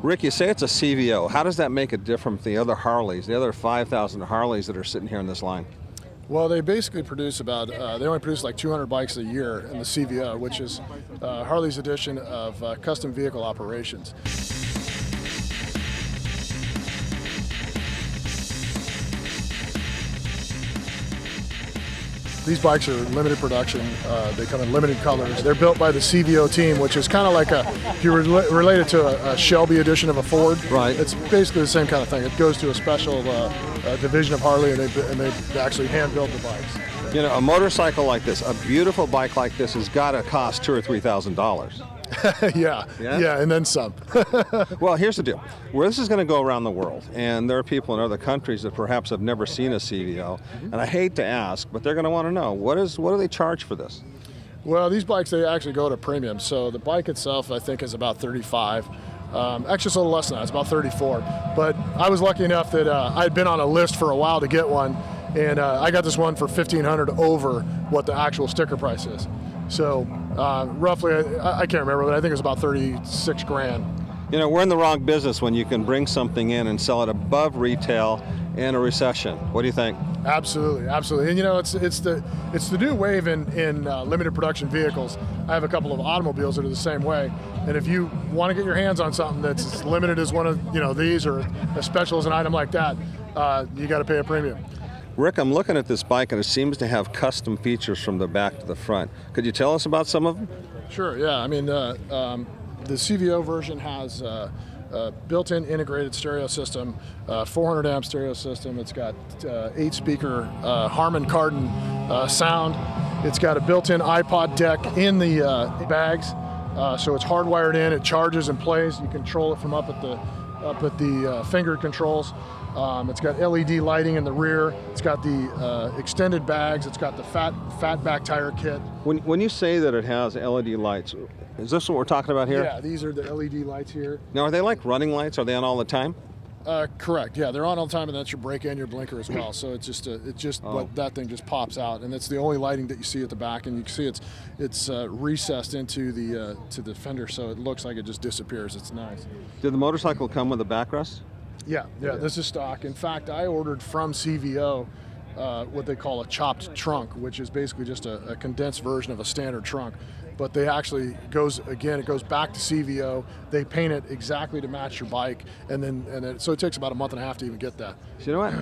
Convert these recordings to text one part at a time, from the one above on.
Rick, you say it's a CVO. How does that make it different from the other Harleys, the other 5,000 Harleys that are sitting here in this line? Well, they basically produce about, they only produce like 200 bikes a year in the CVO, which is Harley's edition of custom vehicle operations. These bikes are limited production. They come in limited colors. They're built by the CVO team, which is kind of like if you relate it to a Shelby edition of a Ford. Right. It's basically the same kind of thing. It goes to a special division of Harley, and they actually hand build the bikes. You know, a motorcycle like this, a beautiful bike like this, has got to cost $2,000 or $3,000. Yeah, and then some. Well, here's the deal. This is going to go around the world, and there are people in other countries that perhaps have never seen a CVO, and I hate to ask, but they're going to want to know, what do they charge for this? Well, these bikes, they actually go to premium. So the bike itself, I think, is about $35. Actually, it's a little less than that. It's about $34. But I was lucky enough that I had been on a list for a while to get one, and I got this one for $1,500 over what the actual sticker price is. So roughly, I can't remember, but I think it was about 36 grand. You know, we're in the wrong business when you can bring something in and sell it above retail in a recession. What do you think? Absolutely, absolutely. And you know, it's the new wave in limited production vehicles. I have a couple of automobiles that are the same way. And if you want to get your hands on something that's as limited as one of these, or as special as an item like that, you got to pay a premium. Rick, I'm looking at this bike, and it seems to have custom features from the back to the front. Could you tell us about some of them? Sure, yeah. I mean, the CVO version has a built-in integrated stereo system, 400 amp stereo system. It's got 8-speaker Harman Kardon sound. It's got a built-in iPod deck in the bags, so it's hardwired in. It charges and plays. You control it from up at the finger controls. It's got LED lighting in the rear. It's got the extended bags. It's got the fat back tire kit. When you say that it has LED lights, is this what we're talking about here? Yeah, these are the LED lights here. Now, are they like running lights? Are they on all the time? Correct. Yeah, they're on all the time, and that's your brake and your blinker as well. So it's just what that thing just pops out, and it's the only lighting that you see at the back, and you can see it's recessed into the to the fender, so it looks like it just disappears. It's nice. Did the motorcycle come with a backrest? Yeah. This is stock. In fact, I ordered from CVO what they call a chopped trunk, which is basically just a condensed version of a standard trunk. But they actually it goes back to CVO. They paint it exactly to match your bike, and then so it takes about a month and a half to even get that. So you know what?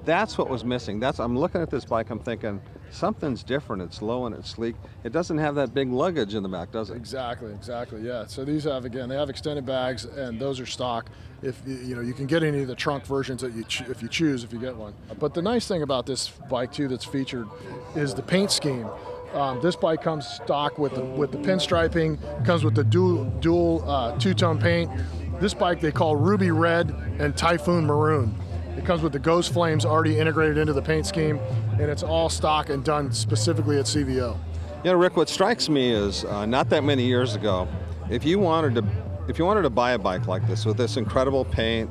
That's what was missing. I'm looking at this bike, I'm thinking, something's different. It's low and it's sleek. It doesn't have that big luggage in the back, does it? Exactly, yeah. So these have, again, they have extended bags, and those are stock. If you can get any of the trunk versions that if you choose, if you get one. But the nice thing about this bike too that's featured is the paint scheme. This bike comes stock with the pinstriping, comes with the dual two-tone paint. This bike they call Ruby Red and Typhoon Maroon. It comes with the Ghost Flames already integrated into the paint scheme, and it's all stock and done specifically at CVO. You know, Rick, what strikes me is not that many years ago, if you wanted to buy a bike like this with this incredible paint,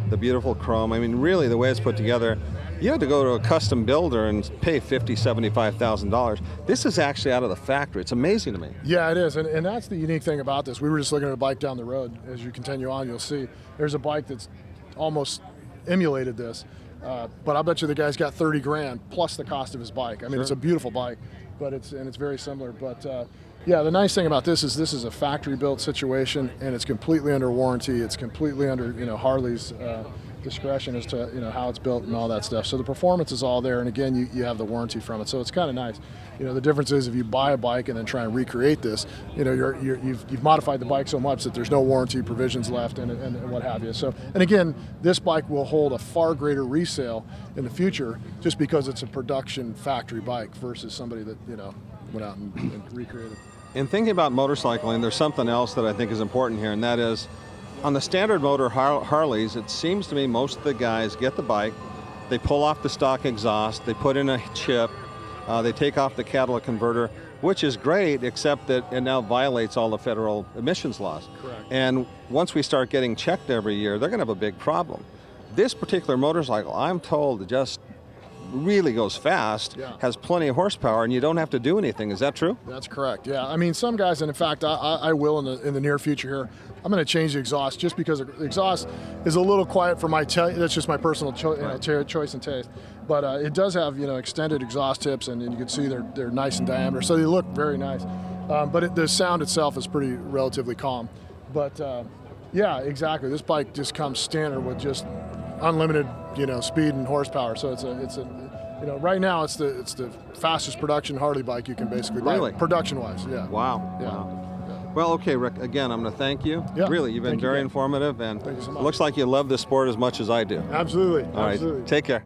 the beautiful chrome, I mean, really the way it's put together, you had to go to a custom builder and pay $50,000, $75,000. This is actually out of the factory. It's amazing to me. Yeah, it is, and that's the unique thing about this. We were just looking at a bike down the road. As you continue on, you'll see there's a bike that's almost emulated this, but I bet you the guy's got 30 grand plus the cost of his bike. I mean, It's a beautiful bike, but it's very similar. But yeah, the nice thing about this is a factory-built situation, and it's completely under warranty. It's completely under Harley's discretion as to how it's built and all that stuff. So the performance is all there, and again, you have the warranty from it. So it's kind of nice. The difference is if you buy a bike and then try and recreate this, you've modified the bike so much that there's no warranty provisions left and what have you. So, and again, this bike will hold a far greater resale in the future just because it's a production factory bike versus somebody that went out and recreated. In thinking about motorcycling, there's something else that I think is important here, and that is, on the standard motor Harleys, it seems to me most of the guys get the bike, they pull off the stock exhaust, they put in a chip, they take off the catalytic converter, which is great, except that it now violates all the federal emissions laws. Correct. And once we start getting checked every year, they're going to have a big problem. This particular motorcycle, I'm told, just Yeah. goes fast, Yeah. has plenty of horsepower, and you don't have to do anything. Is that true? That's correct. Yeah, I mean, some guys, and in fact, I will in the near future here. I'm going to change the exhaust just because the exhaust is a little quiet for my taste. That's just my personal choice and taste. But it does have extended exhaust tips, and you can see they're nice in diameter, so they look very nice. But the sound itself is pretty relatively calm. But yeah, exactly. This bike just comes standard with just unlimited speed and horsepower. So it's a right now it's the fastest production Harley bike you can basically buy, Really? production-wise. Yeah. Wow. Yeah. Wow. Yeah. Well, okay, Rick, again, I'm going to thank you. Yeah. Really, you've been Thank you, very Ben. informative, and Thank you so it much. looks like you love this sport as much as I do. Absolutely. All right, Absolutely. take care.